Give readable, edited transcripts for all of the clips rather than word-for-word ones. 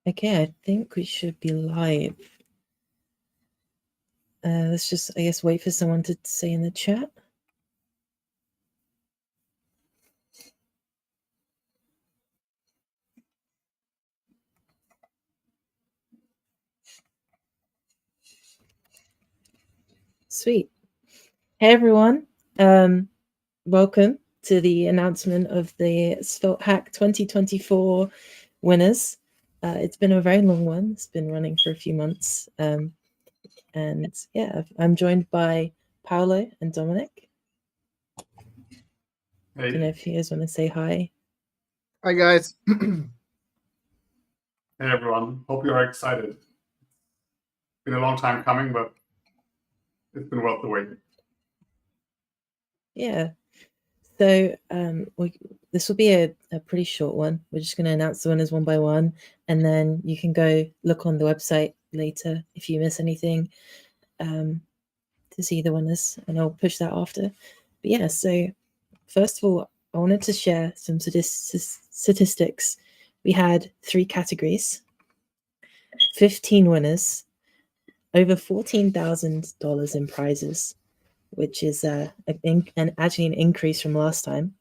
Okay, I think we should be live. Let's just, I guess, wait for someone to say in the chat. Sweet. Hey, everyone. Welcome to the announcement of the Svelte Hack 2024 winners. It's been a very long one. It's been running for a few months. And yeah, I'm joined by Paolo and Dominic. Hey. I don't know if you guys want to say hi. Hi, guys. Hey, everyone. Hope you are excited. It's been a long time coming, but it's been worth the wait. Yeah. So this will be a pretty short one. We're just going to announce the winners one by one, and then you can go look on the website later if you miss anything to see the winners, and I'll push that after. But yeah, so first of all, I wanted to share some statistics. We had 3 categories, 15 winners, over $14,000 in prizes, which is actually an increase from last time.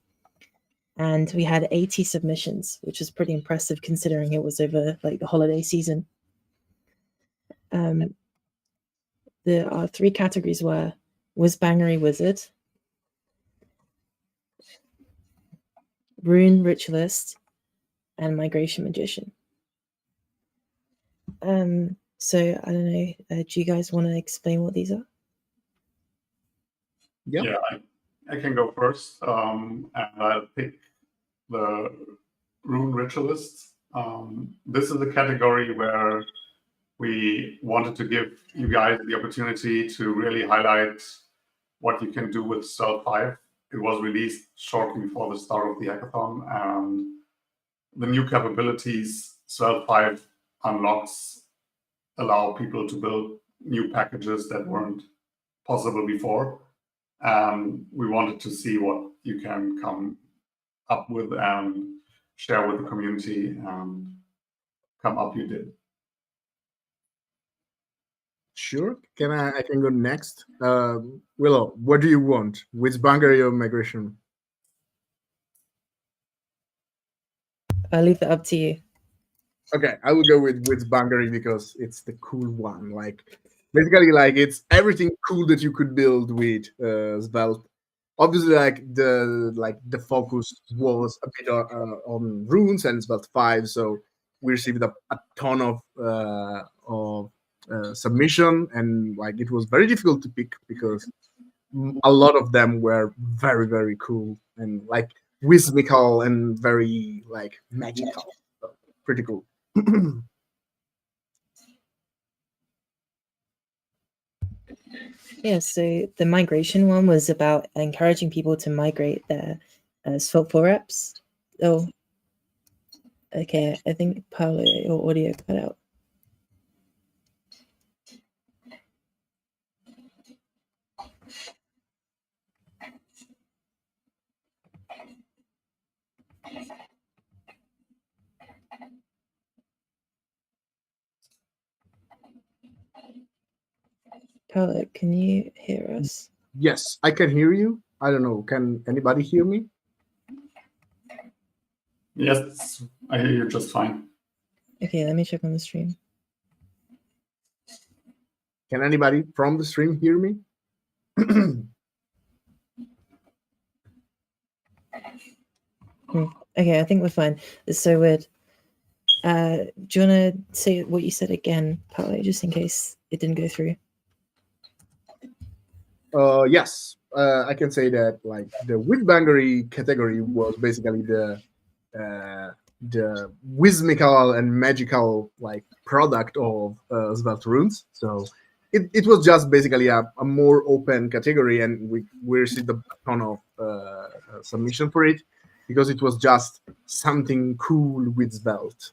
And we had 80 submissions, which is pretty impressive considering it was over like the holiday season. Our 3 categories were Wizzbangery Wizard, Rune Ritualist, and Migration Magician. So I don't know, do you guys want to explain what these are? Yeah, I can go first, and I'll pick the Rune Ritualist. This is a category where we wanted to give you guys the opportunity to really highlight what you can do with Svelte 5. It was released shortly before the start of the hackathon, and the new capabilities Svelte 5 unlocks allow people to build new packages that weren't possible before. We wanted to see what you can come up with and share with the community, and come up you did. Sure. I can go next. Willow, what do you want? Wizzbangery or migration? I'll leave it up to you. Okay, I will go with Wizzbangery because it's the cool one. Like basically, like it's everything cool that you could build with Svelte. Obviously, like the focus was a bit on runes and Svelte 5, so we received a ton of submission, and like it was very difficult to pick because a lot of them were very, very cool and like whimsical and very like magical. So, pretty cool. Yeah, so the migration one was about encouraging people to migrate their Svelte 4 apps. Oh, okay, I think Paolo, your audio cut out. Paolo, can you hear us? Yes, I can hear you. I don't know. Can anybody hear me? Yes, I hear you just fine. Okay, let me check on the stream. Can anybody from the stream hear me? Okay, I think we're fine. It's so weird. Do you want to say what you said again, Paolo, just in case it didn't go through? Yes, I can say that like the Wizzbangery category was basically the whimsical and magical like product of Svelte runes. So it was just basically a more open category, and we received a ton of submission for it because it was just something cool with Svelte.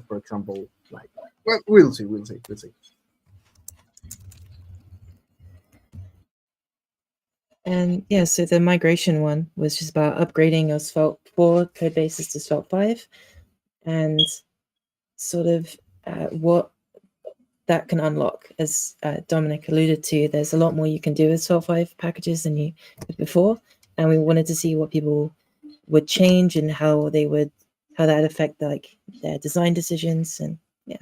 For example, like well, we'll see. And yeah, so the migration one was just about upgrading your Svelte 4 code bases to Svelte 5 and sort of what that can unlock. As Dominic alluded to, there's a lot more you can do with SvelteHack packages than you did before, and we wanted to see what people would change and how that affect like their design decisions. And yeah.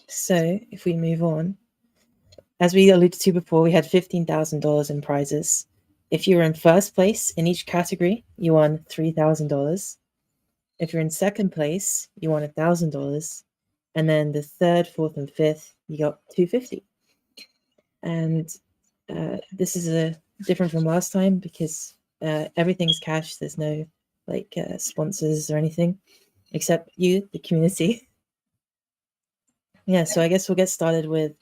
So if we move on, as we alluded to before, we had $15,000 in prizes. If you were in first place in each category, you won $3,000. If you're in second place, you won $1,000. And then the third, fourth, and fifth, you got $250. And this is different from last time because everything's cash. There's no like sponsors or anything except you, the community. Yeah, so I guess we'll get started with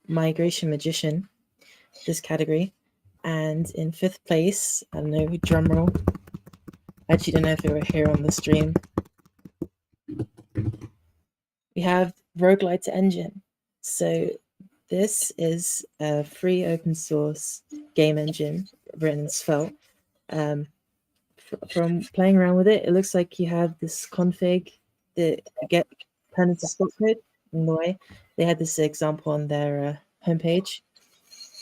Migration Magician, this category. And in fifth place, I don't know, drum roll. I actually don't know if they were here on the stream. We have Roguelite Engine. So this is a free open source game engine written in Svelte. From playing around with it, it looks like you have this config that get turned into spot code in the way. They had this example on their homepage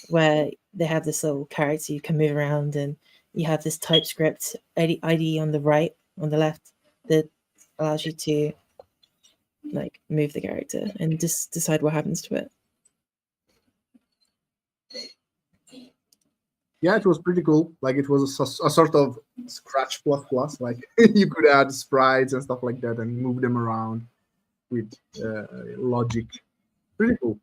where they have this little character you can move around, and you have this TypeScript ID on the right, on the left, that allows you to like move the character and just decide what happens to it. Yeah, it was pretty cool. Like it was a sort of Scratch++. Like you could add sprites and stuff like that and move them around with logic. Pretty cool.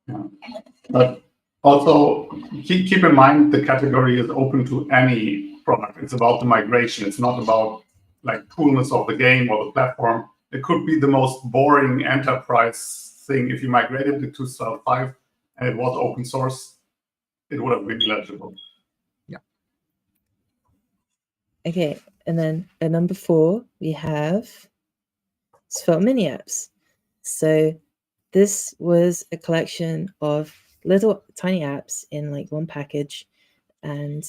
Yeah. But also keep in mind the category is open to any product. It's about the migration. It's not about like coolness of the game or the platform. It could be the most boring enterprise thing. If you migrated it to SvelteHack and it was open source, it would have been illegible. Yeah. Okay, and then at number 4, we have Svelte Mini Apps. So this was a collection of little tiny apps in like one package, and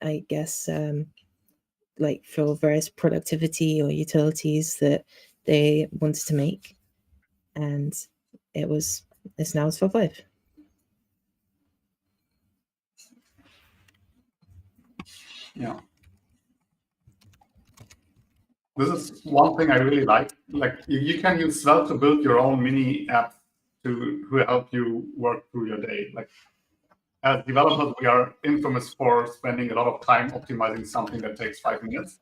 I guess like for various productivity or utilities that they wanted to make, and it's now SvelteHack. Yeah. This is one thing I really like. Like you can use Svelte to build your own mini app to help you work through your day. Like as developers, we are infamous for spending a lot of time optimizing something that takes 5 minutes.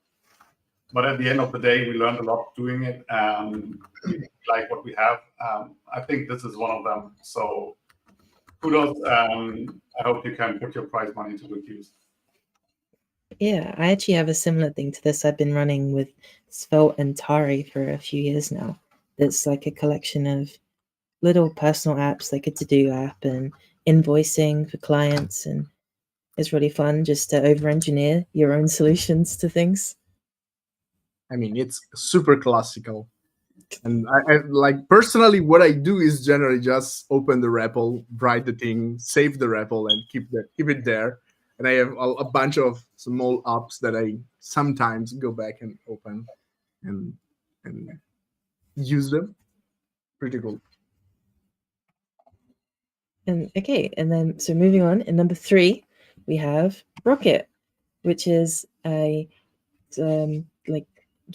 But at the end of the day, we learned a lot doing it, and we like what we have. I think this is one of them. So kudos. I hope you can put your prize money to good use. Yeah, I actually have a similar thing to this. I've been running with Svelte and Tari for a few years now. It's like a collection of little personal apps, like a to-do app and invoicing for clients, and it's really fun just to over-engineer your own solutions to things. I mean, it's super classical. And I like personally, what I do is generally just open the REPL, write the thing, save the REPL, and keep it there. And I have a bunch of small apps that I sometimes go back and open and use them. Pretty cool. And okay, and then so moving on, in number 3, we have Rocket, which is a like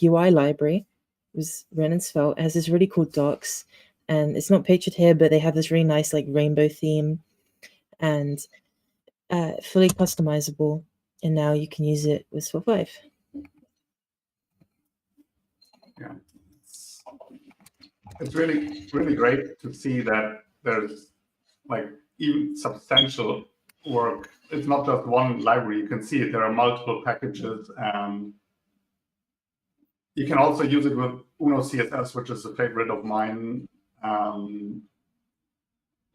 UI library. It was written in Svelte. It has this really cool docs, and it's not pictured here, but they have this really nice like rainbow theme, and fully customizable. And now you can use it with SvelteHack. Yeah, it's really, really great to see that there's like even substantial work. It's not just one library. You can see it. There are multiple packages, and you can also use it with Uno CSS, which is a favorite of mine.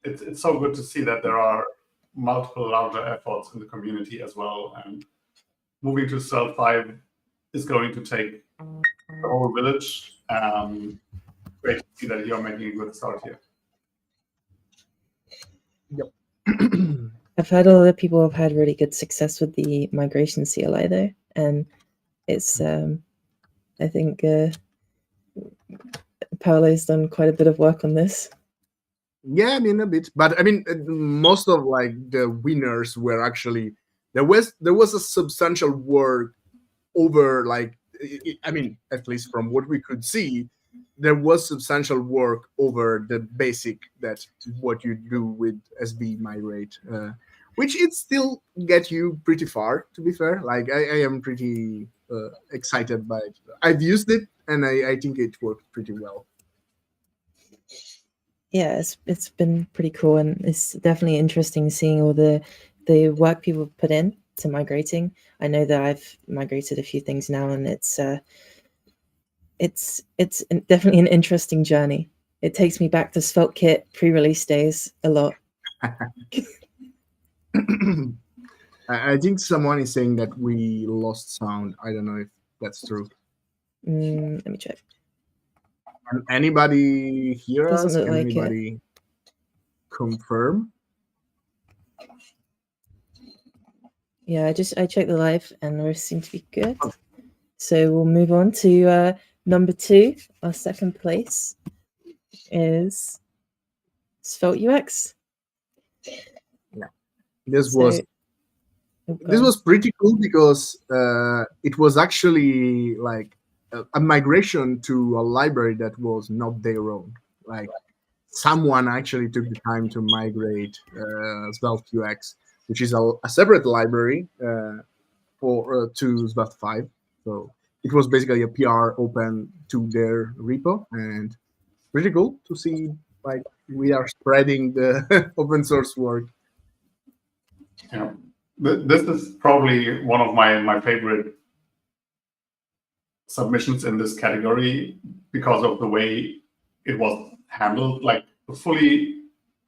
It's so good to see that there are multiple larger efforts in the community as well. And moving to SvelteHack is going to take the whole village. Great to see that you're making a good start here. Yep. I've heard a lot of people have had really good success with the migration CLI though, and It's I think Paolo's done quite a bit of work on this. Yeah, I mean a bit, but I mean most of like the winners were actually there was a substantial work over like I mean at least from what we could see, there was substantial work over the basic that what you do with SB migrate, which it still get you pretty far. To be fair, like I am pretty excited by it. I've used it and I think it worked pretty well. Yeah, it's been pretty cool, and it's definitely interesting seeing all the work people put in to migrating. I know that I've migrated a few things now, and it's definitely an interesting journey. It takes me back to SvelteKit pre-release days a lot. I think someone is saying that we lost sound. I don't know if that's true. Let me check. Can anybody hear Doesn't us? look Can like anybody confirm? Yeah, I checked the live, and we seem to be good. So we'll move on to number 2. Our second place is Svelte UX. Yeah, this was pretty cool because it was actually like a migration to a library that was not their own. Like someone actually took the time to migrate Svelte UX, which is a separate library for to Svelte 5. So it was basically a PR open to their repo, and pretty cool to see like we are spreading the open source work. Yeah, this is probably one of my favorite submissions in this category because of the way it was handled, like a fully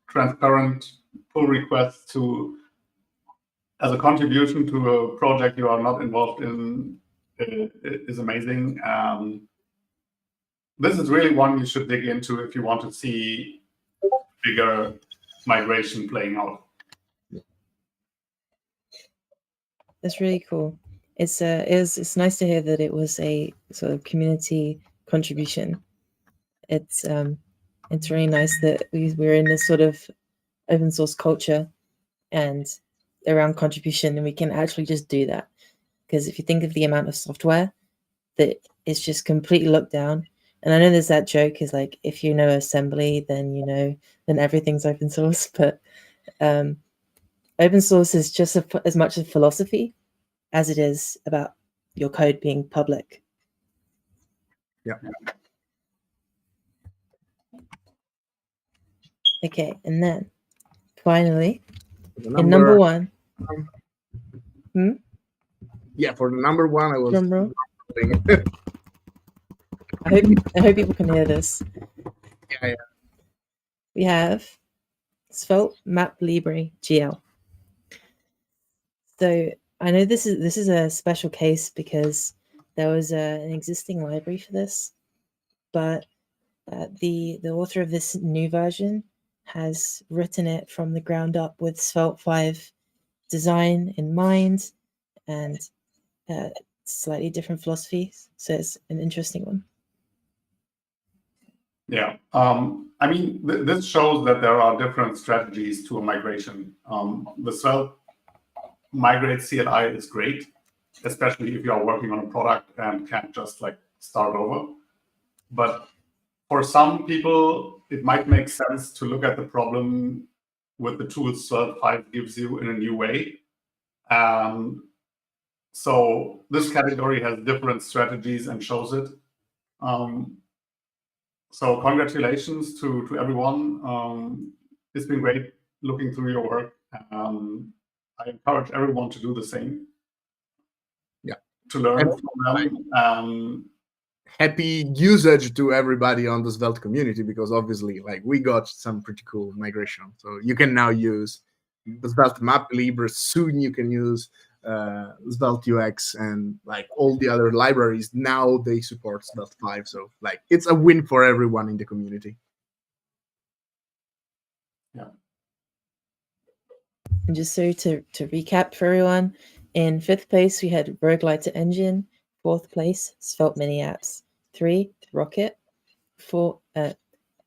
transparent pull request to as a contribution to a project you are not involved in is amazing. This is really one you should dig into if you want to see bigger migration playing out. That's really cool. It's nice to hear that it was a sort of community contribution. It's really nice that we're in this sort of open source culture and around contribution, and we can actually just do that. Because if you think of the amount of software that is just completely locked down, and I know there's that joke is like if you know assembly, then everything's open source. But open source is just as much a philosophy as it is about your code being public. Yeah. Okay, and then finally, in number 1. Yeah, for the number 1, I was. Drum roll. I hope people can hear this. Yeah. We have Svelte Map Libre GL. So I know this is a special case because there was an existing library for this, but the author of this new version has written it from the ground up with Svelte 5 design in mind and slightly different philosophies. So it's an interesting one. Yeah, I mean, this shows that there are different strategies to a migration. The Svelte migrate CLI is great, especially if you are working on a product and can't just like start over. But for some people, it might make sense to look at the problem with the tools Svelte 5 gives you in a new way. So this category has different strategies and shows it. So congratulations to everyone. It's been great looking through your work. I encourage everyone to do the same. Yeah. To learn from them. Happy usage to everybody on the Svelte community, because obviously like we got some pretty cool migration. So you can now use the Svelte Map Libre. Soon you can use Svelte UX and like all the other libraries. Now they support Svelte 5. So like it's a win for everyone in the community. Yeah. And just so to recap for everyone, in 5th place we had Roguelite Engine 4th place, Svelte Mini Apps. 3, Rocket. 4,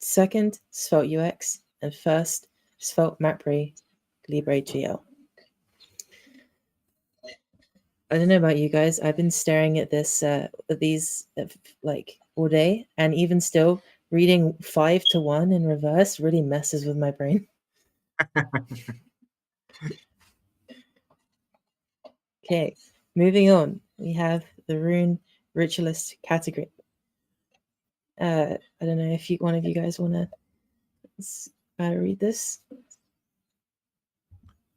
2nd, Svelte UX, and 1st, Svelte Mapre Libre GL. I don't know about you guys. I've been staring at these like all day, and even still, reading 5 to 1 in reverse really messes with my brain. Okay, moving on. We have the Rune ritualist category. I don't know if one of you guys want to read this.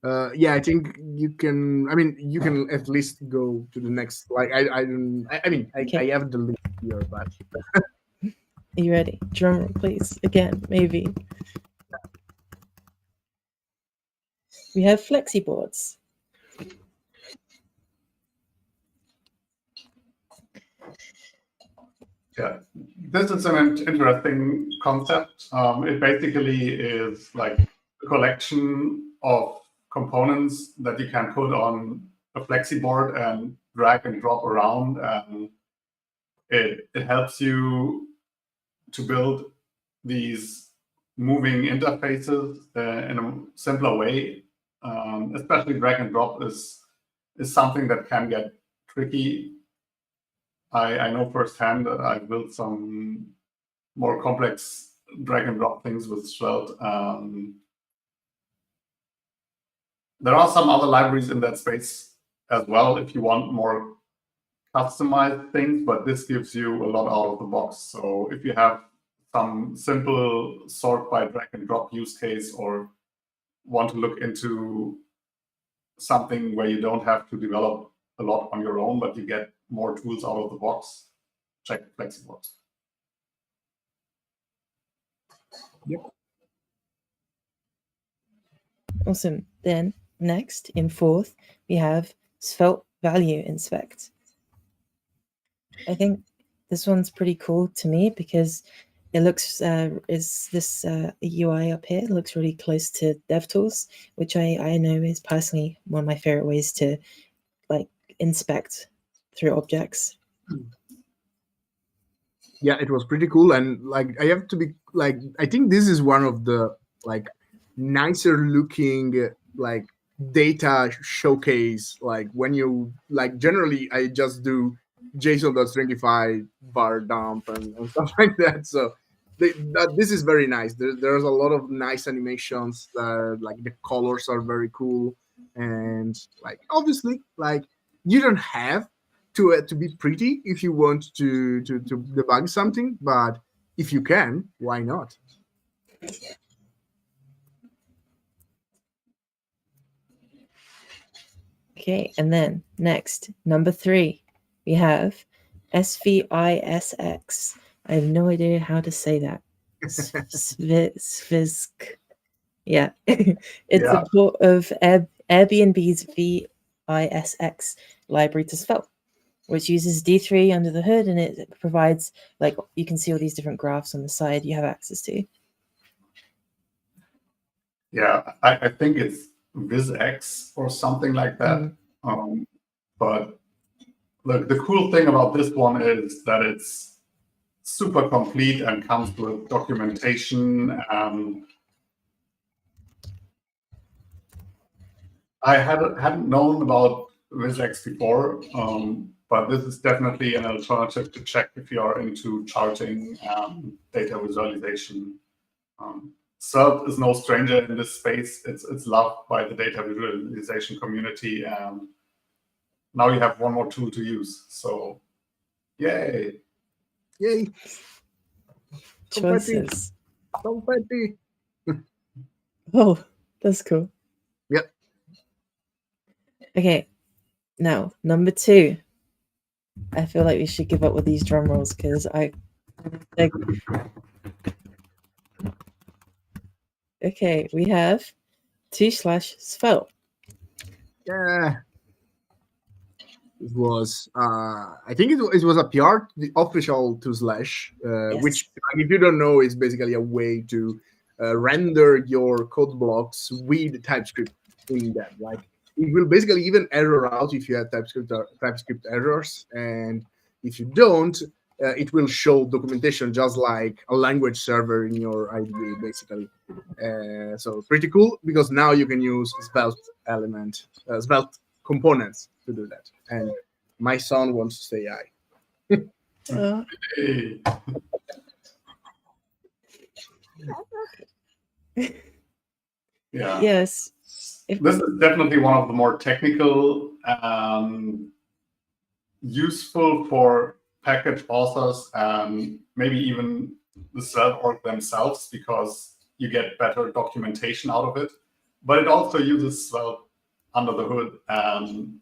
Yeah, I think you can. I mean, you can at least go to the next. Like, I don't. I mean, Okay. I have the link here, but. Are you ready? Drum roll, please. Again, maybe. We have flexi boards. Yeah, this is an interesting concept. It basically is like a collection of components that you can put on a flexi board and drag and drop around, and it helps you to build these moving interfaces in a simpler way. Especially drag and drop is something that can get tricky. I know firsthand that I built some more complex drag and drop things with Svelte. There are some other libraries in that space as well if you want more customized things, but this gives you a lot out of the box. So if you have some simple sort by drag and drop use case, or want to look into something where you don't have to develop a lot on your own, but you get more tools out of the box, check FlexiBoards. Yep. Awesome. Then next, in 4th, we have Svelte Value Inspect. I think this one's pretty cool to me because it looks this UI up here looks really close to DevTools, which I know is personally one of my favorite ways to like inspect through objects. Yeah, it was pretty cool, and like I have to be like, I think this is one of the like nicer looking like data showcase. Like when you like generally I just do JSON.stringify var dump and stuff like that. So this is very nice. There's a lot of nice animations. Like the colors are very cool, and like obviously like you don't have to be pretty if you want to debug something, but if you can, why not? Okay, and then next, number 3, we have SVISX. I have no idea how to say that. Svisk. Yeah, it's a port of Airbnb's VISX library to Svelte, which uses D3 under the hood, and it provides, like, you can see all these different graphs on the side you have access to. Yeah, I think it's VisX or something like that. But look, the cool thing about this one is that it's super complete and comes with documentation. I hadn't known about VisX before, but this is definitely an alternative to check if you are into charting and data visualization. Svelte is no stranger in this space. It's loved by the data visualization community, and now you have one more tool to use. So, yay! Yay! Choices. Confetti. Oh, that's cool. Yep. Okay, now number 2. I feel like we should give up with these drum rolls because okay, we have 2/Svelte. Yeah. It was, I think it was a PR, the official 2/, Yes. which, if you don't know, is basically a way to render your code blocks with TypeScript in them. Like it will basically even error out if you have TypeScript errors, and If you don't, it will show documentation just like a language server in your IDE, basically. So pretty cool, because now you can use Svelte components to do that. And my son wants to say hi. Hey. Yeah. Yes. This is definitely one of the more technical, useful for package authors and maybe even the Svelte org themselves, because you get better documentation out of it. But it also uses Svelte under the hood, and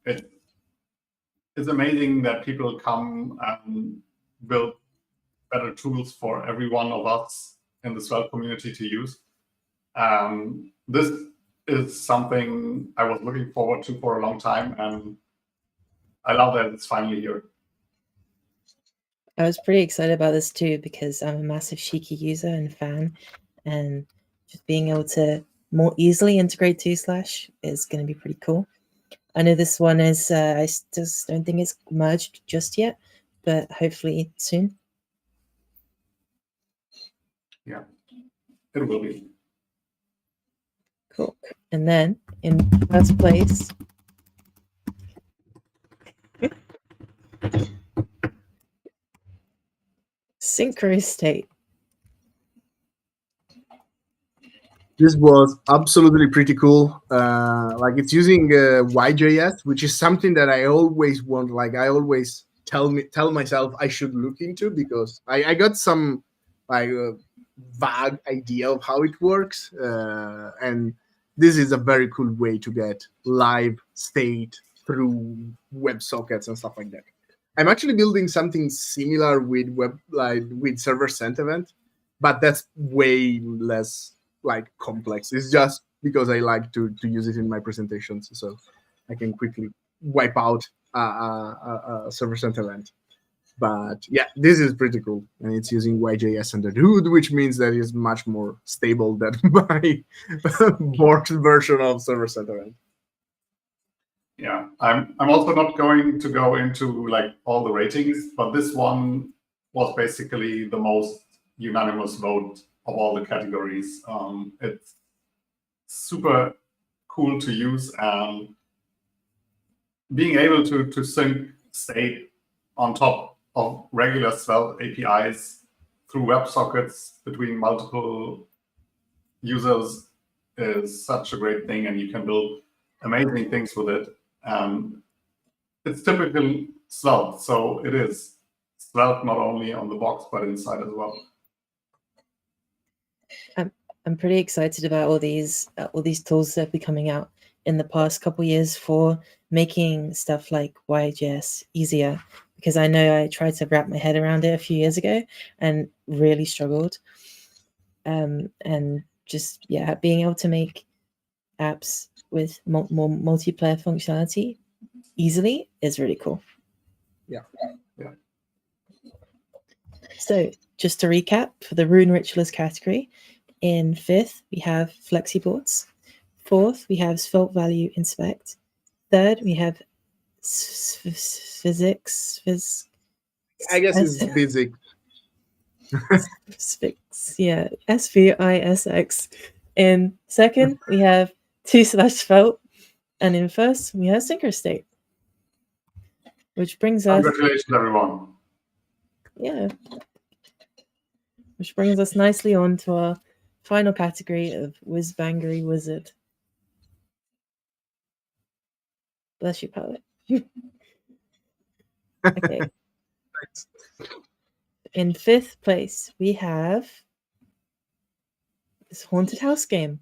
it's amazing that people come and build better tools for every one of us in the Svelte community to use. This is something I was looking forward to for a long time, and I love that it's finally here. I was pretty excited about this too, because I'm a massive Shiki user and fan, and just being able to more easily integrate 2slash is going to be pretty cool. I know this one is, I just don't think it's merged just yet, but hopefully soon. Yeah, it will be. Cool. And then in first place, Synchro State. This was absolutely pretty cool. Like, it's using YJS, which is something that I always want. Like, I always tell myself I should look into, because I got some like vague idea of how it works, and this is a very cool way to get live state through WebSockets and stuff like that. I'm actually building something similar with with server sent event, but that's way less like complex. It's just because I like to use it in my presentations, so I can quickly wipe out a server sent event. But yeah, this is pretty cool, and it's using YJS under the hood, which means that it's much more stable than my borked version of server sent event. Yeah, I'm also not going to go into like all the ratings, but this one was basically the most unanimous vote of all the categories. It's super cool to use, and being able to sync state on top of regular Svelte APIs through WebSockets between multiple users is such a great thing, and you can build amazing things with it. It's typical Svelte, so it is Svelte not only on the box but inside as well. I'm pretty excited about all these tools that have been coming out in the past couple of years for making stuff like YJS easier, because I know I tried to wrap my head around it a few years ago and really struggled. And just, yeah, being able to make apps with more multiplayer functionality easily is really cool. Yeah. So just to recap, for the Rune Ritualist category, in 5th, we have FlexiBoards. 4th, we have Svelte Value Inspect. 3rd, we have physics. I guess it's physics. Yeah, SVISX. In 2nd, we have 2/Svelte. And in 1st, we have Synchro State. Which brings us... Congratulations, everyone. Yeah. Which brings us nicely on to our final category of Wizzbangery Wizard. Bless you, palette. Okay. In 5th place, we have this haunted house game.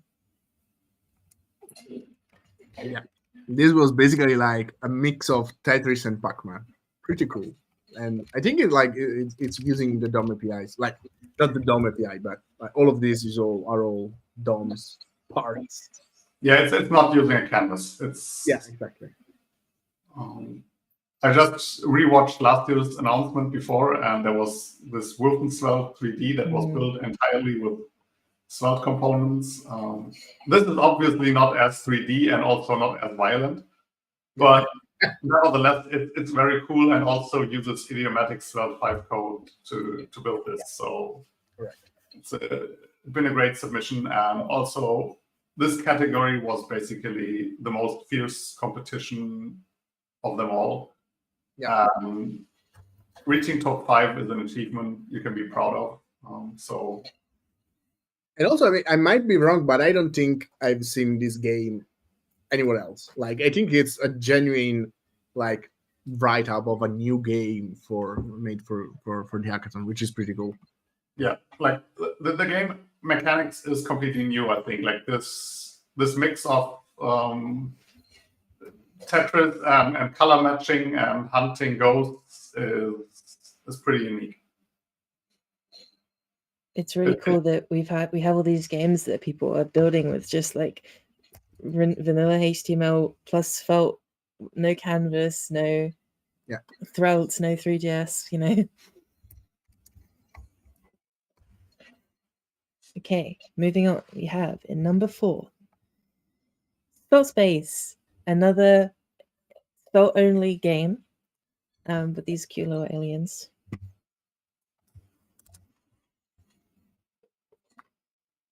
Yeah, this was basically like a mix of Tetris and Pac-Man. Pretty cool. And I think it's using the DOM APIs, like not the DOM API, but all of these are all DOM's parts. Yeah, it's not using a canvas. Yeah, exactly. I just rewatched last year's announcement before, and there was this Svelte 3D that was built entirely with Svelte components. This is obviously not as 3D and also not as violent, but nevertheless, it's very cool and also uses idiomatic Svelte 5 code to build this. So it's been a great submission. And also, this category was basically the most fierce competition of them all. Yeah. Reaching top 5 is an achievement you can be proud of. And also, I mean, I might be wrong, but I don't think I've seen this game anywhere else. Like, I think it's a genuine, like, write-up of a new game made for the hackathon, which is pretty cool. Yeah, like the game mechanics is completely new. I think like this mix of Tetris and color matching and hunting ghosts is pretty unique. It's really cool that we have all these games that people are building with just like vanilla HTML plus Svelte, no canvas, no Svelte, no 3JS, you know. Okay, moving on. We have in number 4, Svelte Space, another Svelte only game, with these cute little aliens.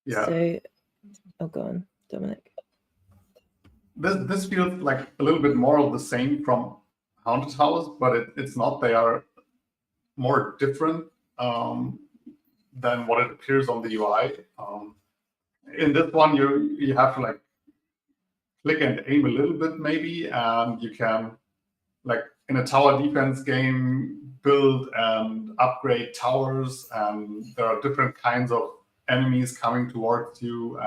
Yeah. So, go on, Dominic. This feels like a little bit more of the same from Haunted House, but it's not. They are more different than what it appears on the UI. In this one, you have to like click and aim a little bit maybe, and you can, like in a tower defense game, build and upgrade towers, and there are different kinds of enemies coming towards you.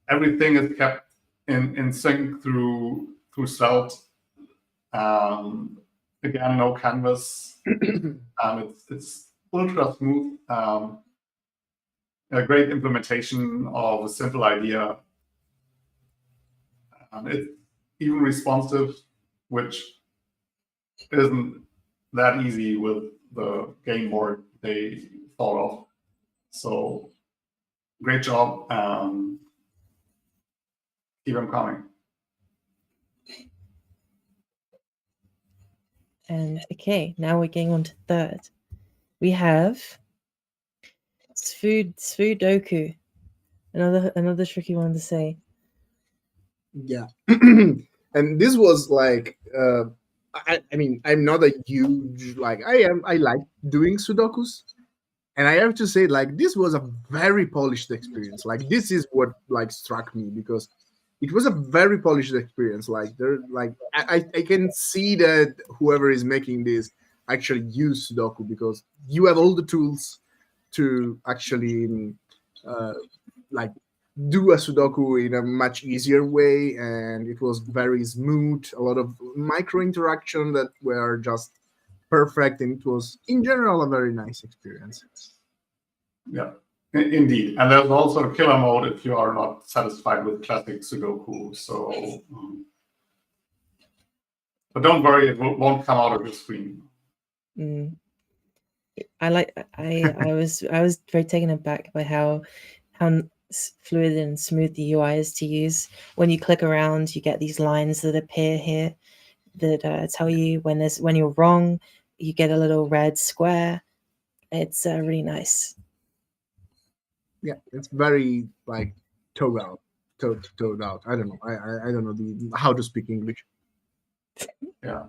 Everything is kept in sync through Svelte. Again, no canvas. It's ultra smooth. A great implementation of a simple idea. It's even responsive, which isn't that easy with the game board they thought of. So great job. Keep them coming. And okay, now we're getting on to third. We have Sudoku, another tricky one to say. Yeah. And this was like I mean, I'm not a huge I like doing Sudokus, and I have to say, like, this was a very polished experience. Like, this is what like struck me, because it was a very polished experience. Like, I can see that whoever is making this actually use Sudoku, because you have all the tools to actually like do a Sudoku in a much easier way, and it was very smooth. A lot of micro interaction that were just perfect, and it was in general a very nice experience. Yeah, indeed. And there's also a killer mode if you are not satisfied with classic Sudoku. So, but don't worry, it won't come out of your screen. I was very taken aback by how fluid and smooth the UI is to use. When you click around, you get these lines that appear here that tell you when you're wrong. You get a little red square. It's really nice. Yeah, it's very like towed out. I don't know. I don't know how to speak English. Yeah.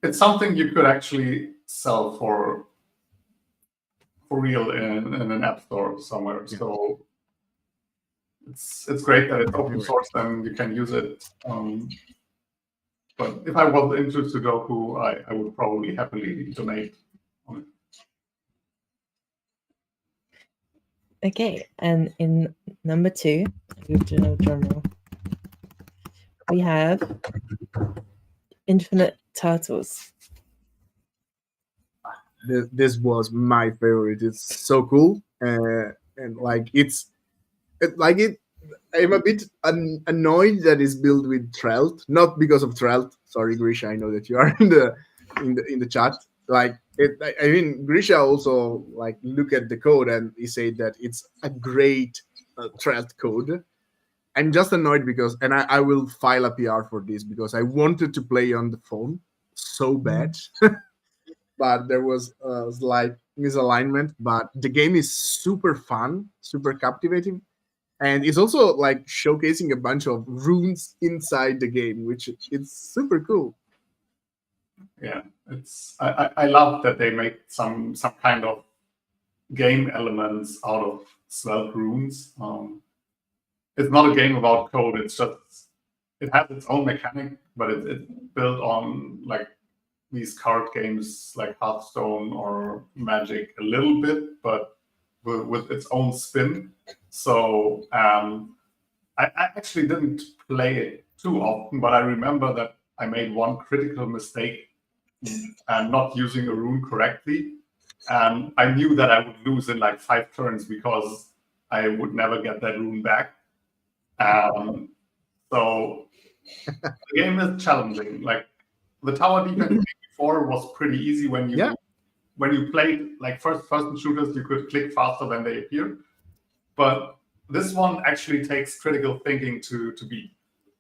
It's something you could actually sell for real in an app store somewhere. Yeah. So it's great that it's open source and you can use it. But if I was into Sudoku, I would probably happily donate on it. Okay, and in number 2, original drum roll, we have Infinite Turtles. This was my favorite. It's so cool, and like I'm a bit annoyed that it's built with Svelte, not because of Svelte. Sorry, Grisha, I know that you are in the chat. Like, I mean, Grisha also look at the code, and he said that it's a great Svelte code. I'm just annoyed because, and I will file a PR for this because I wanted to play on the phone so bad, but there was a slight misalignment. But the game is super fun, super captivating, and it's also like showcasing a bunch of runes inside the game, which it's super cool. Yeah, I love that they make some kind of game elements out of Svelte runes. It's not a game about code. It's just it has its own mechanic, but it's built on like these card games like Hearthstone or Magic a little bit, but with its own spin. So I actually didn't play it too often, but I remember that I made one critical mistake and not using a rune correctly. And I knew that I would lose in like 5 turns because I would never get that rune back. So the game is challenging. Like the tower defense before was pretty easy when you played like first-person shooters, you could click faster than they appear. But this one actually takes critical thinking to beat.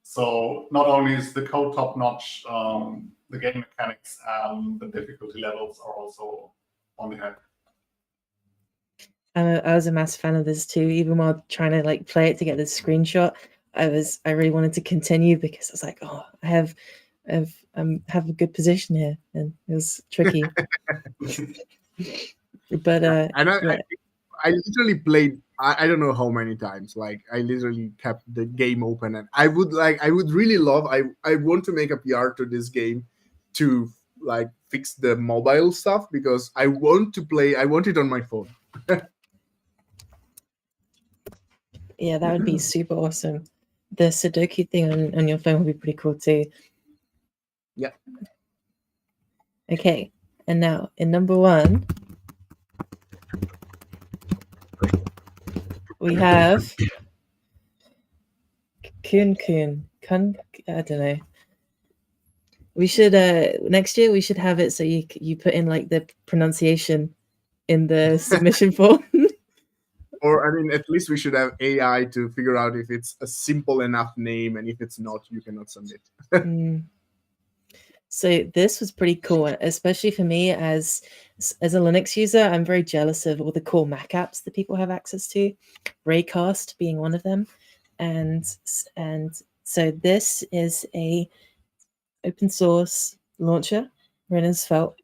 So not only is the code top-notch, the game mechanics and the difficulty levels are also on the head. I was a massive fan of this too. Even while trying to like play it to get this screenshot, I really wanted to continue because I was like, oh, I have a good position here, and it was tricky. But and I literally played. I don't know how many times. Like I literally kept the game open, and I would really love. I want to make a PR to this game to like fix the mobile stuff because I want to play. I want it on my phone. Yeah, that would be super awesome. The Sudoku thing on your phone would be pretty cool too. Yeah. Okay, and now in number 1, we have Kun. I don't know. We should next year we should have it so you put in like the pronunciation in the submission form. Or I mean, at least we should have AI to figure out if it's a simple enough name, and if it's not, you cannot submit. So this was pretty cool, especially for me as a Linux user. I'm very jealous of all the cool Mac apps that people have access to, Raycast being one of them, and so this is a open source launcher run in Svelte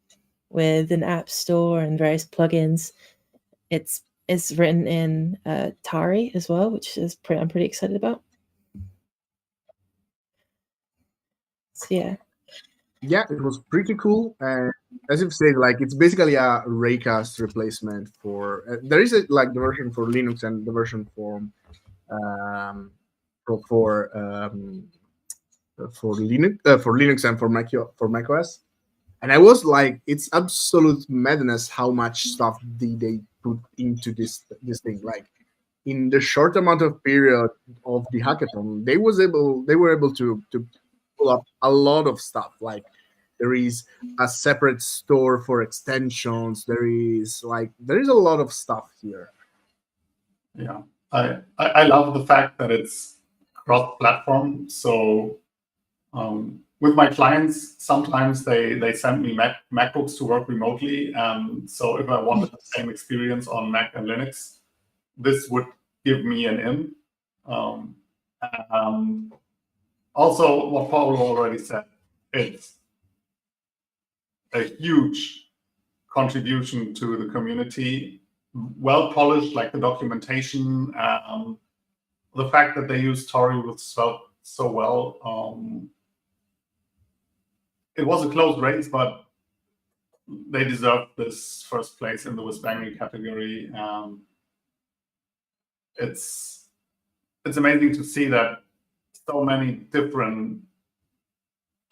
with an app store and various plugins. It's written in Tari as well, which is I'm pretty excited about. So yeah. Yeah, it was pretty cool. And as you've said, like it's basically a Raycast replacement for. There is like the version for Linux and the version for Linux and for macOS. And I was like, it's absolute madness how much stuff they put into this thing. Like in the short amount of period of the hackathon, they were able to pull up a lot of stuff. Like there is a separate store for extensions. There is a lot of stuff here. Yeah, I love the fact that it's cross-platform. So with my clients, sometimes they send me MacBooks to work remotely. So if I wanted the same experience on Mac and Linux, this would give me an in. And also, what Paul already said, it's a huge contribution to the community. Well polished, like the documentation, the fact that they use Tori with Svelte so well. It was a close race, but they deserved this first place in the Wizzbangery category. It's amazing to see that so many different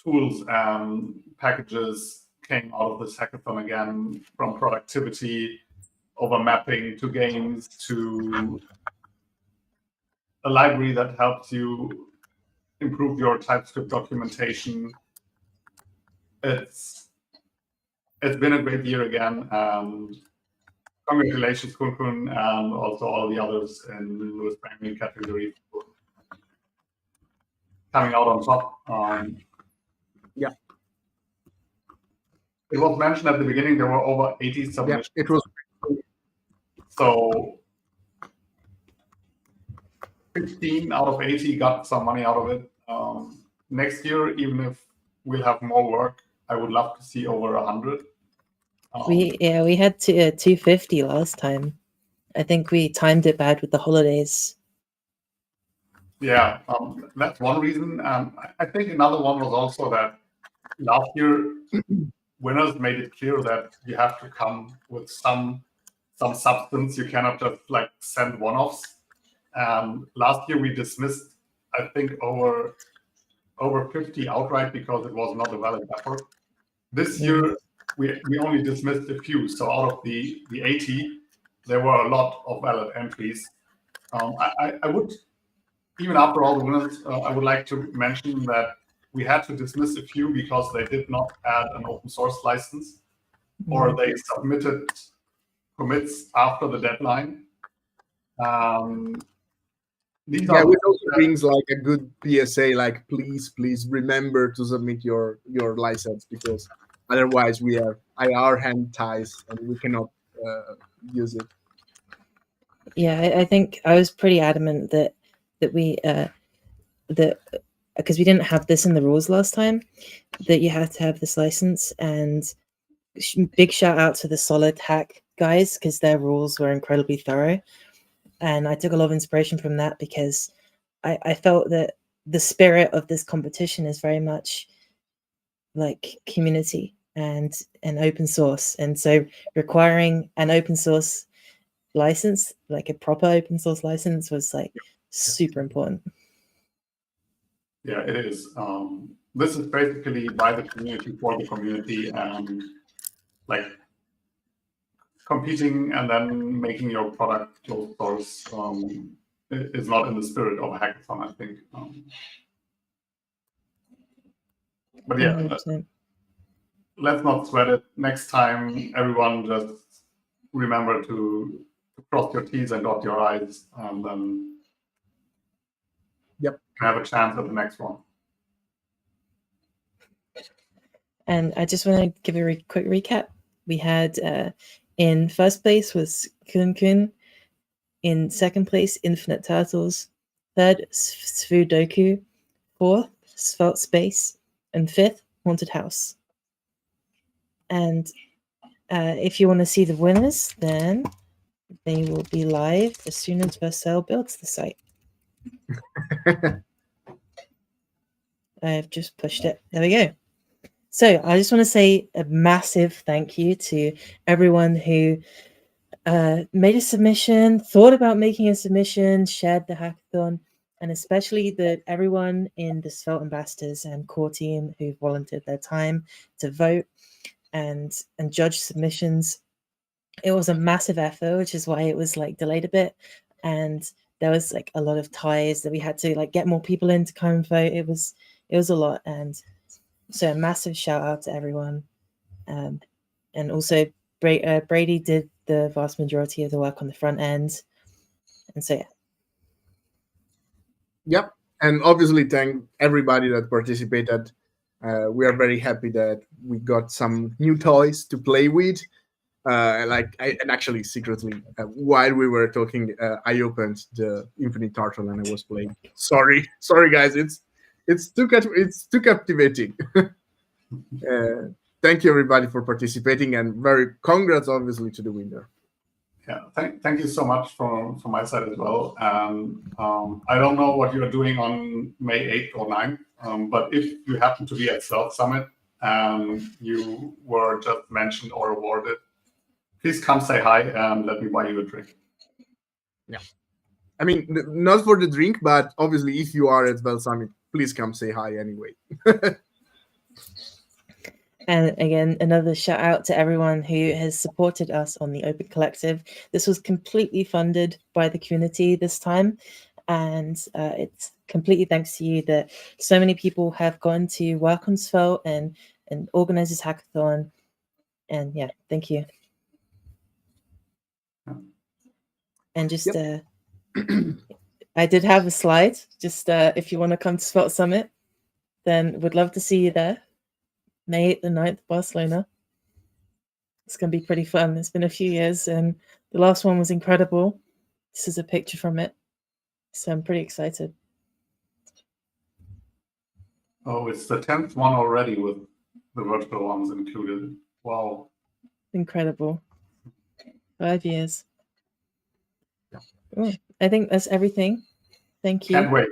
tools and packages came out of this hackathon again, from productivity over mapping to games to a library that helps you improve your TypeScript documentation. It's been a great year again, and congratulations, Kun, and also all the others in the Wizzbangery category coming out on top. Yeah. It was mentioned at the beginning there were over 80 submissions. Yeah, it was. So 15 out of 80 got some money out of it. Next year, even if we'll have more work, I would love to see over 100. We had 250 last time. I think we timed it bad with the holidays. Yeah, that's one reason. I think another one was also that last year winners made it clear that you have to come with some substance. You cannot just like send one-offs. Last year we dismissed, I think, over 50 outright because it was not a valid effort. This year we only dismissed a few. So out of the 80, there were a lot of valid entries. I would, even after all the winners, I would like to mention that we had to dismiss a few because they did not add an open source license, or they submitted commits after the deadline. Which also brings like a good PSA, like please remember to submit your license, because otherwise we are IR hand ties and we cannot use it. Yeah, I think I was pretty adamant that we because we didn't have this in the rules last time, that you had to have this license. And big shout out to the Solid Hack guys, because their rules were incredibly thorough. And I took a lot of inspiration from that, because I felt that the spirit of this competition is very much like community and open source. And so requiring an open source license, like a proper open source license, was like super important. Yeah, it is. This is basically by the community for the community, and like competing and then making your product closed source is not in the spirit of a hackathon, I think. But yeah, 100%. Let's not sweat it. Next time, everyone just remember to cross your T's and dot your I's, and then have a chance at the next one. And I just want to give a quick recap. We had in first place was Kun. In second place, Infinite Turtles. Third, Sudoku. Fourth, Svelte Space. And fifth, Haunted House. And if you want to see the winners, then they will be live as soon as Vercel builds the site. I've just pushed it. There we go. So I just want to say a massive thank you to everyone who made a submission, thought about making a submission, shared the hackathon, and especially everyone in the Svelte Ambassadors and core team who volunteered their time to vote and judge submissions. It was a massive effort, which is why it was like delayed a bit. And there was like a lot of ties that we had to like get more people in to come and vote. It was a lot. And so a massive shout out to everyone. And also Brady did the vast majority of the work on the front end. And so, yeah. Yep. And obviously thank everybody that participated. We are very happy that we got some new toys to play with. And actually secretly, while we were talking, I opened the Infinite Turtle and I was playing. Sorry guys, it's too captivating. Thank you everybody for participating, and very congrats obviously to the winner. Yeah, thank you so much from my side as well. I don't know what you're doing on May 8th or 9th, but if you happen to be at Svelte Summit and you were just mentioned or awarded, please come say hi and let me buy you a drink. Yeah. I mean, not for the drink, but obviously if you are at Svelte Summit, please come say hi anyway. And again, another shout out to everyone who has supported us on the Open Collective. This was completely funded by the community this time. And it's completely thanks to you that so many people have gone to work on Svelte and organize this hackathon. And yeah, thank you. And just I did have a slide. Just if you want to come to Svelte Summit, then would love to see you there. May 8th and 9th, Barcelona. It's going to be pretty fun. It's been a few years, and the last one was incredible. This is a picture from it. So I'm pretty excited. Oh, it's the 10th one already with the virtual ones included. Wow. Incredible. 5 years. Oh, I think that's everything. Thank you. Can't wait.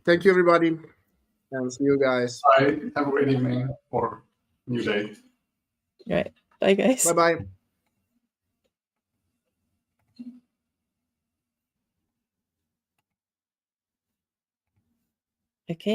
Thank you, everybody. And see you guys. Bye. Have a great evening or new day. All right. Bye, guys. Bye-bye. Okay.